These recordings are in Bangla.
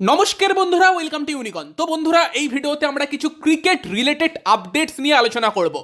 নমস্কার বন্ধুরা, ওয়েলকাম টু ইউনিকন। তো বন্ধুরা, এই ভিডিওতে আমরা কিছু ক্রিকেট রিলেটেড আপডেটস নিয়ে আলোচনা করব,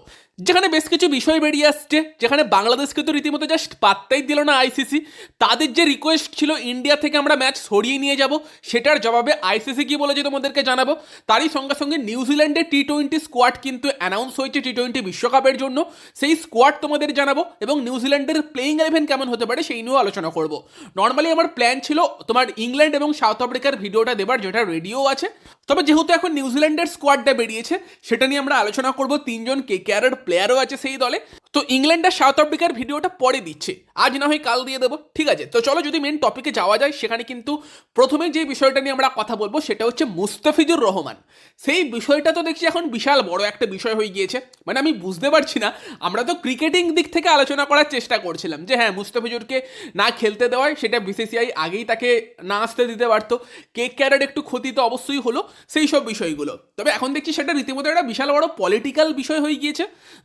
যেখানে বেশ কিছু বিষয় বেরিয়ে আসছে, যেখানে বাংলাদেশকে তো রীতিমতো জাস্ট পাত্তাই দিল না আইসিসি। তাদের যে রিকোয়েস্ট ছিল ইন্ডিয়া থেকে আমরা ম্যাচ সরিয়ে নিয়ে যাব, সেটার জবাবে আইসিসি কি বলেছে তোমাদেরকে জানাবো। তারই সঙ্গে সঙ্গে নিউজিল্যান্ডের টি-20 স্কোয়াড কিন্তু অ্যানাউন্স হয়েছে টি-20 বিশ্বকাপের জন্য, সেই স্কোয়াড তোমাদের জানাবো এবং নিউজিল্যান্ডের প্লেইং 11 কেমন হতে পারে সেই নিয়েও আলোচনা করব। নর্মালি আমার প্ল্যান ছিল তোমার ইংল্যান্ড এবং সাউথ আফ্রিকার ভিডিওটা দেবার, যেটা রেডিও আছে। তবে যেহেতু এখন নিউজিল্যান্ডের স্কোয়াডটা বেরিয়েছে, সেটা নিয়ে আমরা আলোচনা করব। তিনজন কেকেআরের প্লেয়ারও আছে সেই দলে। তো ইংল্যান্ড আর সাউথ আফ্রিকার ভিডিওটা পরে দিচ্ছে, আজ না হয় কাল দিয়ে দেবো, ঠিক আছে? তো চলো যদি মেন টপিকে যাওয়া যায়, সেখানে কিন্তু প্রথমে যে বিষয়টা নিয়ে আমরা কথা বলবো সেটা হচ্ছে মুস্তাফিজুর রহমান। সেই বিষয়টা তো দেখছি এখন বিশাল বড় একটা বিষয় হয়ে গিয়েছে। মানে আমি বুঝতে পারছি না, আমরা তো ক্রিকেটিং দিক থেকে আলোচনা করার চেষ্টা করছিলাম যে হ্যাঁ, মুস্তাফিজুরকে না খেলতে দেওয়ায় সেটা বিসিসিআই আগেই তাকে না আসতে দিতে পারতো। কেকেআরের একটু ক্ষতি তো অবশ্যই হলো, সেই সব বিষয়গুলো। তবে এখন দেখছি সেটা রীতিমতো একটা বিশাল বড় পলিটিক্যাল বিষয় হয়ে গিয়েছে।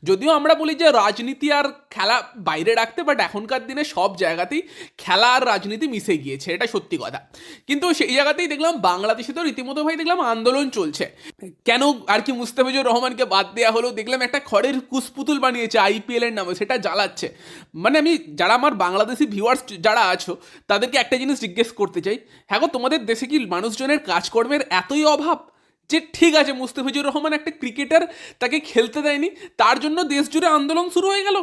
যদিও আমরা বলি যে রাজনীতি আর খেলা বাইরে রাখতে, বাট এখনকার দিনে সব জায়গাতেই খেলা আর রাজনীতি মিশে গিয়েছে, এটা সত্যি কথা। কিন্তু সেই জায়গাতেই দেখলাম বাংলাদেশে তো রীতিমতো ভাই দেখলাম আন্দোলন চলছে, কেন আর কি মুস্তাফিজুর রহমানকে বাদ দেওয়া হলো। দেখলাম একটা খড়ের কুসপুতুল বানিয়েছে আইপিএল এর নামে, সেটা জ্বালাচ্ছে। মানে আমি যারা আমার বাংলাদেশি ভিউয়ার্স যারা আছো, তাদেরকে একটা জিনিস জিজ্ঞেস করতে চাই, হ্যাঁ গো, তোমাদের দেশে কি মানুষজনের কাজকর্মের এতই অভাব যে ঠিক আছে মুস্তাফিজুর রহমান একটা ক্রিকেটার, তাকে খেলতে দেয়নি, তার জন্য দেশ জুড়ে আন্দোলন শুরু হয়ে গেল?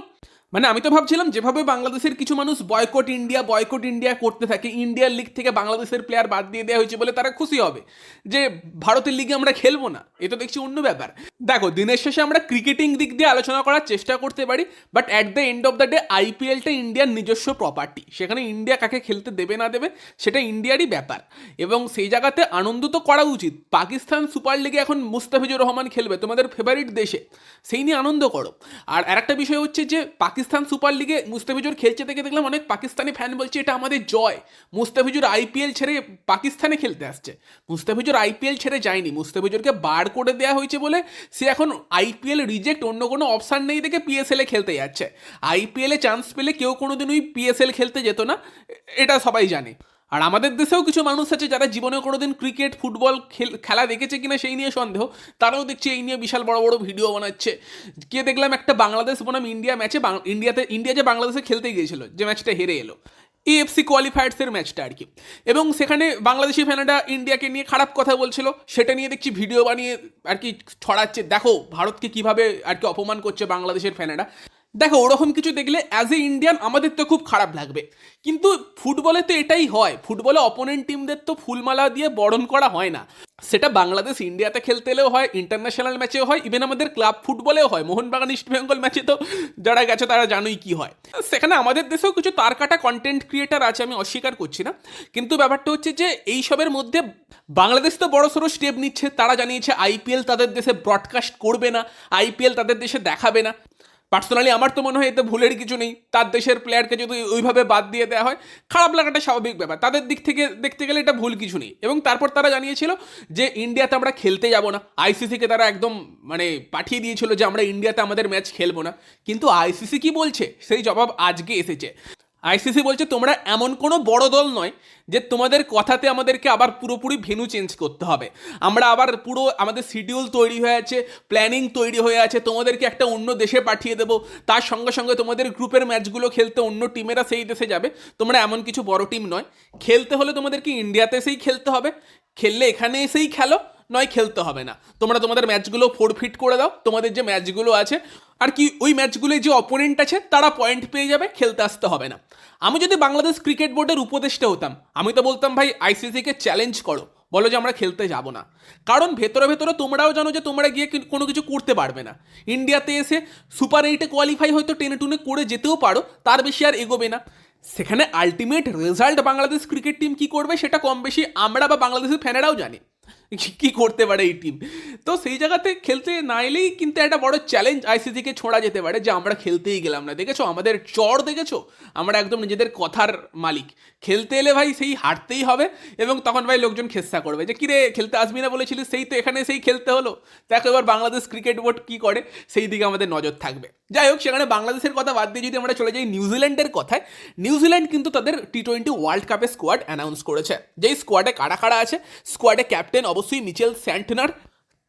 মানে আমি তো ভাবছিলাম যেভাবে বাংলাদেশের কিছু মানুষ বয়কট ইন্ডিয়া করতে থাকে, ইন্ডিয়ার লিগ থেকে বাংলাদেশের প্লেয়ার বাদ দিয়ে দেওয়া হয়েছে বলে তারা খুশি হবে যে ভারতের লিগে আমরা খেলবো না। এ তো দেখছি অন্য ব্যাপার। দেখো, দিনের শেষে আমরা ক্রিকেটিং দিক দিয়ে আলোচনা করার চেষ্টা করতে পারি, but at the end of the day আইপিএলটা ইন্ডিয়ার নিজস্ব প্রপার্টি। সেখানে ইন্ডিয়া কাকে খেলতে দেবে না দেবে সেটা ইন্ডিয়ারই ব্যাপার, এবং সেই জায়গাতে আনন্দ তো করা উচিত। পাকিস্তান সুপার লিগে এখন মুস্তাফিজুর রহমান খেলবে তোমাদের ফেভারিট দেশে, সেই নিয়ে আনন্দ করো। আর আরেকটা বিষয় হচ্ছে যে পাকিস্তান সুপার লিগে মুস্তাফিজুর খেলছে দেখে দেখলাম অনেক পাকিস্তানি ফ্যান বলছে এটা আমাদের জয়, মুস্তাফিজুর আইপিএল ছেড়ে পাকিস্তানে খেলতে আসছে। মুস্তাফিজুর আইপিএল ছেড়ে যায়নি, মুস্তাফিজুরকে বার করে দেওয়া হয়েছে বলে সে এখন আইপিএল রিজেক্ট, অন্য কোনো অপশান নেই দেখে পিএসএল এ খেলতে যাচ্ছে। আইপিএলে চান্স পেলে কেউ কোনোদিন ওই পিএসএল খেলতে যেত না, এটা সবাই জানে। আর আমাদের দেশেও কিছু মানুষ আছে যারা জীবনে কোনোদিন ক্রিকেট ফুটবল খেলা দেখেছে কিনা সেই নিয়ে সন্দেহ, তারাও দেখছি এই নিয়ে বিশাল বড় বড় ভিডিও বানাচ্ছে। কে দেখলাম একটা বাংলাদেশ বনাম ইন্ডিয়া ম্যাচে, ইন্ডিয়া যে বাংলাদেশে খেলতে গিয়েছিল, যে ম্যাচটা হেরে এলো, এএফসি কোয়ালিফায়ার্সের ম্যাচটা আর কি, এবং সেখানে বাংলাদেশি ফ্যানেরা ইন্ডিয়াকে নিয়ে খারাপ কথা বলছিল, সেটা নিয়ে দেখছি ভিডিও বানিয়ে আর কি ছড়াচ্ছে, দেখো ভারতকে কিভাবে আর কি অপমান করছে বাংলাদেশের ফ্যানেরা। দেখো, ওরকম কিছু দেখলে অ্যাজ এ ইন্ডিয়ান আমাদের তো খুব খারাপ লাগবে, কিন্তু ফুটবলে তো এটাই হয়, ফুটবলে অপোনেন্ট টিমদের তো ফুলমালা দিয়ে বরণ করা হয় না। সেটা বাংলাদেশ ইন্ডিয়াতে খেলতে এলেও হয়, ইন্টারন্যাশনাল ম্যাচেও হয়, ইভেন আমাদের ক্লাব ফুটবলেও হয়। মোহনবাগান ইস্ট বেঙ্গল ম্যাচে তো যারা গেছে তারা জানোই কি হয়। সেখানে আমাদের দেশেও কিছু তার কাটা কন্টেন্ট ক্রিয়েটার আছে, আমি অস্বীকার করছি না, কিন্তু ব্যাপারটা হচ্ছে যে এইসবের মধ্যে বাংলাদেশ তো বড় সড়ো স্টেপ নিচ্ছে। তারা জানিয়েছে আইপিএল তাদের দেশে ব্রডকাস্ট করবে না, আইপিএল তাদের দেশে দেখাবে না। পার্সোনালি আমার তো মনে হয় এতে ভুলের কিছু নেই, তার দেশের প্লেয়ারকে যদি ওইভাবে বাদ দিয়ে দেওয়া হয় খারাপ লাগাটা স্বাভাবিক ব্যাপার, তাদের দিক থেকে দেখতে গেলে এটা ভুল কিছু নেই। এবং তারপর তারা জানিয়েছিল যে ইন্ডিয়াতে আমরা খেলতে যাব না, আইসিসিকে তারা একদম মানে পাঠিয়ে দিয়েছিল যে আমরা ইন্ডিয়াতে আমাদের ম্যাচ খেলবো না। কিন্তু আইসিসি কি বলছে সেই জবাব আজকে এসেছে। আইসিসি বলছে তোমরা এমন কোনো বড় দল নয় যে তোমাদের কথাতে আমাদেরকে আবার পুরোপুরি ভেন্যু চেঞ্জ করতে হবে, আমরা আবার পুরো আমাদের শিডিউল তৈরি হয়ে আছে, প্ল্যানিং তৈরি হয়ে আছে, তোমাদেরকে একটা অন্য দেশে পাঠিয়ে দেবো, তার সঙ্গে সঙ্গে তোমাদের গ্রুপের ম্যাচগুলো খেলতে অন্য টিমেরা সেই দেশে যাবে। তোমরা এমন কিছু বড় টিম নয়, খেলতে হলে তোমাদেরকে ইন্ডিয়াতে এসেই খেলতে হবে, খেললে এখানে এসেই খেলো, নয় খেলতে হবে না। তোমরা তোমাদের ম্যাচগুলো ফোরফিট করে দাও, তোমাদের যে ম্যাচগুলো আছে আর কি ওই ম্যাচগুলোয় যে অপোনেন্ট আছে তারা পয়েন্ট পেয়ে যাবে, খেলতে আসতে হবে না। আমি যদি বাংলাদেশ ক্রিকেট বোর্ডের উপদেষ্টা হতাম, আমি তো বলতাম ভাই আইসিসিকে চ্যালেঞ্জ করো, বলো যে আমরা খেলতে যাব না। কারণ ভেতরে ভেতরে তোমরাও জানো যে তোমরা গিয়ে কোনো কিছু করতে পারবে না। ইন্ডিয়াতে এসে সুপার 8-এ কোয়ালিফাই হয়তো টেনে টুনে করে যেতেও পারো, তার বেশি আর এগোবে না। সেখানে ultimate result Bangladesh cricket team কি করবে সেটা কম বেশি আমরা বা বাংলাদেশের ফ্যানেরাও জানি। কি করতে পারে এই টিম। তো সেই জায়গাতে খেলতে না এলেই কিন্তু একটা বড় চ্যালেঞ্জ আইসিসিকে ছোঁড়া যেতে পারে যে আমরা খেলতেই গেলাম না। দেখেছো আমাদের চড়, দেখেছো আমরা একদম নিজেদের কথার মালিক, খেলতে এলে ভাই সেই হারতেই হবে। এবং তখন ভাই লোকজন খেস্সা করবে যে কিরে খেলতে আসবি না বলেছিলিস, সেই তো এখানে সেই খেলতে হলো। দেখো এবার বাংলাদেশ ক্রিকেট বোর্ড কি করে, সেই দিকে আমাদের নজর থাকবে। যাই হোক, সেখানে বাংলাদেশের কথা বাদ দিয়ে যদি আমরা চলে যাই নিউজিল্যান্ডের কথায়, নিউজিল্যান্ড কিন্তু তাদের টি-20 ওয়ার্ল্ড কাপের স্কোয়াড অ্যানাউন্স করেছে। যেই স্কোয়াডে কারা কারা আছে, স্কোয়াডে ক্যাপ্টেন অবশ্যই মিচেল স্যান্টনার,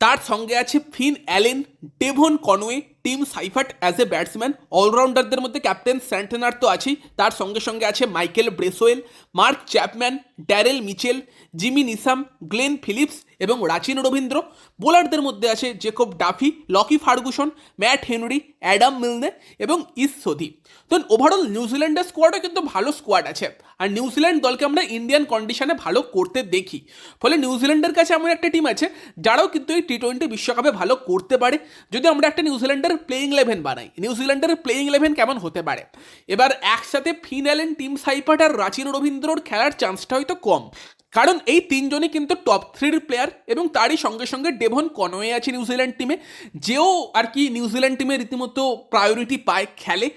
তার সঙ্গে আছে Finn Allen, Devon Conway, Tim Seifert as a batsman. অলরাউন্ডারদের মধ্যে ক্যাপ্টেন স্যান্টনার তো আছেই, তার সঙ্গে সঙ্গে আছে Michael Bracewell, Mark Chapman, Daryl Mitchell, Jimmy Neesham, Glenn Phillips এবং রাচিন রবীন্দ্র। বোলারদের মধ্যে আছে Jacob Duffy, Lockie Ferguson, Matt Henry, Adam Milne এবং ইস সোধি। তো ওভারঅল নিউজিল্যান্ডের স্কোয়াডও কিন্তু ভালো স্কোয়াড আছে, আর নিউজিল্যান্ড দলকে আমরা ইন্ডিয়ান কন্ডিশনে ভালো করতে দেখি। ফলে নিউজিল্যান্ডের কাছে এমন একটা টিম আছে যারাও কিন্তু এই টি-20 বিশ্বকাপে ভালো করতে পারে। যদি আমরা একটা নিউজিল্যান্ডের প্লেইং 11 বানাই, নিউজিল্যান্ডের প্লেইং 11 কেমন হতে পারে? এবার একসাথে ফিন অ্যালেন, টিম সাইফার্ট আর রাচিন রবীন্দ্রর খেলার চান্সটা হয়তো কম, কারণ এই তিনজনই কিন্তু টপ 3 প্লেয়ার। এবং তারই সঙ্গে সঙ্গে ডেভন কনওয়ে আছে নিউজিল্যান্ড টিমে, যেও আর কি নিউজিল্যান্ড টিমে রীতিমতো প্রায়োরিটি পায়, খেলে।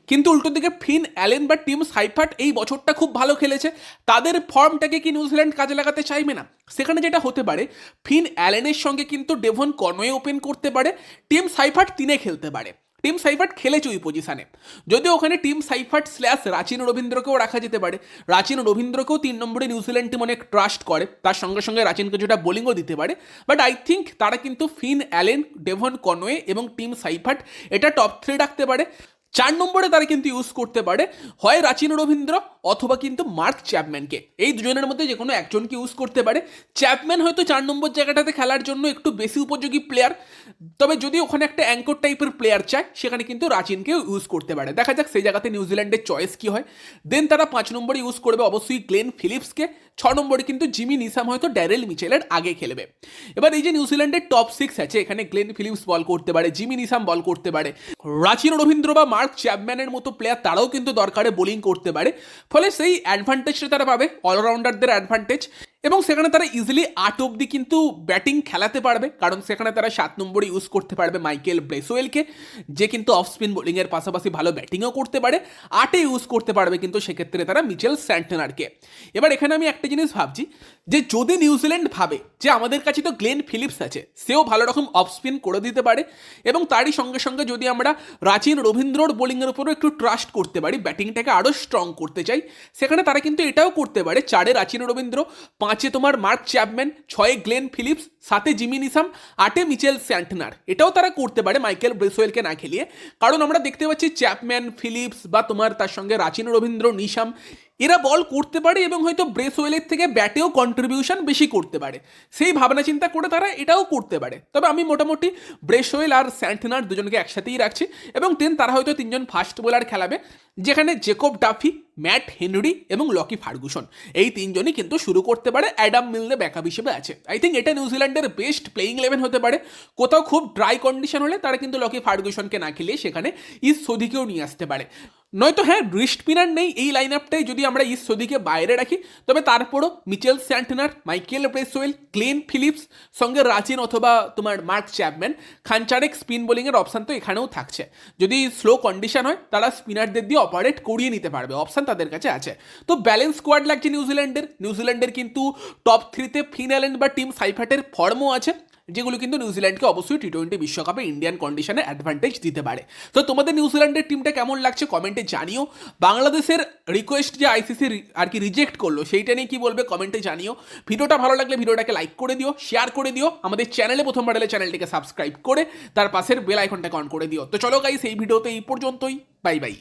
কিন্তু উল্টো দিকে ফিন অ্যালেন বা টিম সাইফার্ট এই বছরটা খুব ভালো খেলেছে, তাদের ফর্মটাকে কি নিউজিল্যান্ড কাজে লাগাতে চাইবে না? সেখানে যেটা হতে পারে, ফিন অ্যালেনের সঙ্গে কিন্তু ডেভন কনওয়ে ওপেন করতে পারে, টিম সাইফার্ট 3-এ খেলতে পারে। টিম সাইফার্ট খেলেছে ওই পজিশানে, যদিও ওখানে টিম সাইফার্ট স্ল্যাশ রাচিন রবীন্দ্রকেও রাখা যেতে পারে। রাচিন রবীন্দ্রকেও 3 নম্বরে নিউজিল্যান্ড টিম অনেক ট্রাস্ট করে, তার সঙ্গে সঙ্গে রাচিনকে যেটা বোলিংও দিতে পারে। বাট আই থিঙ্ক তারা কিন্তু ফিন অ্যালেন, ডেভন কনওয়ে এবং টিম সাইফার্ট এটা টপ 3 রাখতে পারে। 4 নম্বরে তারা কিন্তু ইউজ করতে পারে হয় রাচিন রবীন্দ্র অথবা কিন্তু মার্ক চ্যাপম্যানকে, এই দুজনের মধ্যে যে কোনো একজনকে ইউজ করতে পারে। চ্যাপম্যান হয়তো 4 নম্বর জায়গাটাতে খেলার জন্য একটু বেশি উপযোগী প্লেয়ার, তবে যদি ওখানে একটা অ্যাঙ্কর টাইপের প্লেয়ার চায় সেখানে কিন্তু রাচিনকেও ইউজ করতে পারে। দেখা যাক সেই জায়গাতে নিউজিল্যান্ডের চয়েস কি হয়। দেন তারা 5 নম্বরে ইউজ করবে অবশ্যই গ্লেন ফিলিপসকে, 6 নম্বরে কিন্তু জিমি নিসাম হয়তো ড্যারেল মিচেলের আগে খেলবে। এবার এই যে নিউজিল্যান্ডের টপ 6 আছে, এখানে গ্লেন ফিলিপস বল করতে পারে, জিমি নিসাম বল করতে পারে, রাচিন রবীন্দ্র বা মার্ক চ্যাপম্যানের মতো প্লেয়ার তারাও কিন্তু দরকারে বোলিং করতে পারে। ফলে সেই অ্যাডভান্টেজটা তারা পাবে, অলরাউন্ডারদের অ্যাডভান্টেজ। এবং সেখানে তারা ইজিলি 8 অব্দি কিন্তু ব্যাটিং খেলাতে পারবে, কারণ সেখানে তারা 7 নম্বরে ইউজ করতে পারবে মাইকেল ব্রেসওয়েলকে, যে কিন্তু অফ স্পিন বোলিংয়ের পাশাপাশি ভালো ব্যাটিংও করতে পারে। 8-এ ইউজ করতে পারবে কিন্তু সেক্ষেত্রে তারা মিচেল স্যান্টনারকে। এবার এখানে আমি একটা জিনিস ভাবছি যে যদি নিউজিল্যান্ড ভাবে যে আমাদের কাছে তো গ্লেন ফিলিপস আছে, সেও ভালো রকম অফ স্পিন করে দিতে পারে, এবং তারই সঙ্গে সঙ্গে যদি আমরা রাচিন রবীন্দ্রর বোলিংয়ের উপরও একটু ট্রাস্ট করতে পারি, ব্যাটিংটাকে আরও স্ট্রং করতে চাই, সেখানে তারা কিন্তু এটাও করতে পারে 4-এ রাচিন রবীন্দ্র, 5-এ তোমার মার্ক চ্যাপম্যান, 6-এ গ্লেন ফিলিপস, 7-এ জিমি নিসাম, 8-এ মিচেল স্যান্টনার। এটাও তারা করতে পারে মাইকেল ব্রেসওয়েলকে না খেলিয়ে, কারণ আমরা দেখতে পাচ্ছি চ্যাপম্যান, ফিলিপস বা তোমার তার সঙ্গে রাচিন রবীন্দ্র, নিসাম এরা বল করতে পারে এবং হয়তো ব্রেসওয়েলের থেকে ব্যাটেও কন্ট্রিবিউশন বেশি করতে পারে। সেই ভাবনা চিন্তা করে তারা এটাও করতে পারে। তবে আমি মোটামুটি ব্রেসওয়েল আর স্যান্টনার দুজনকে একসাথেই রাখছি, এবং দেন তারা হয়তো 3 জন ফাস্ট বোলার খেলাবে, যেখানে জেকব ডাফি, ম্যাট হেনরি এবং লকি ফার্গুসন, এই 3 জনই কিন্তু শুরু করতে পারে। অ্যাডাম মিলনে ব্যাকআপ হিসেবে আছে। আই থিঙ্ক এটা নিউজিল্যান্ডের বেস্ট প্লেইং 11 হতে পারে। কোথাও খুব ড্রাই কন্ডিশন হলে তারা কিন্তু লকি ফার্গুসনকে না খেলিয়ে সেখানে ইস সোধিকেও নিয়ে আসতে পারে। নয়তো হ্যাঁ, রিস্ট স্পিনার নেই এই লাইন আপটাই যদি আমরা ইস সোধিকে বাইরে রাখি, তবে তারপরও Mitchell Santner, Michael Bracewell, Glenn Phillips সঙ্গে রাচিন অথবা তোমার মার্ক চ্যাপম্যান, খানচারেক স্পিন বোলিংয়ের অপশান তো এখানেও থাকছে। যদি স্লো কন্ডিশন হয় তারা স্পিনারদের দিয়ে অপারেট করিয়ে নিতে পারবে, অপশান তাদের কাছে আছে। তো ব্যালেন্স স্কোয়াড লাগছে নিউজিল্যান্ডের কিন্তু টপ 3-তে ফিন অ্যালেন বা টিম সাইফার্টের ফর্মও আছে, যেগুলো কিন্তু নিউজিল্যান্ডকে অবশ্যই টি-20 বিশ্বকাপে ইন্ডিয়ান কন্ডিশনে অ্যাডভান্টেজ দিতে পারে। তো তোমাদের নিউজিল্যান্ডের টিমটা কেমন লাগছে কমেন্টে জানিও। বাংলাদেশের রিকোয়েস্ট যে আইসিসি আর কি রিজেক্ট করলো সেইটা নিয়ে কি বলবে কমেন্টে জানিও। ভিডিওটা ভালো লাগলে ভিডিওটাকে লাইক করে দিও, শেয়ার করে দিও, আমাদের চ্যানেলে প্রথমবার এলে চ্যানেলটিকে সাবস্ক্রাইব করে তার পাশের বেল আইকনটাকে অন করে দিও। তো চলো গাইস, এই ভিডিওতে এই পর্যন্তই, বাই বাই।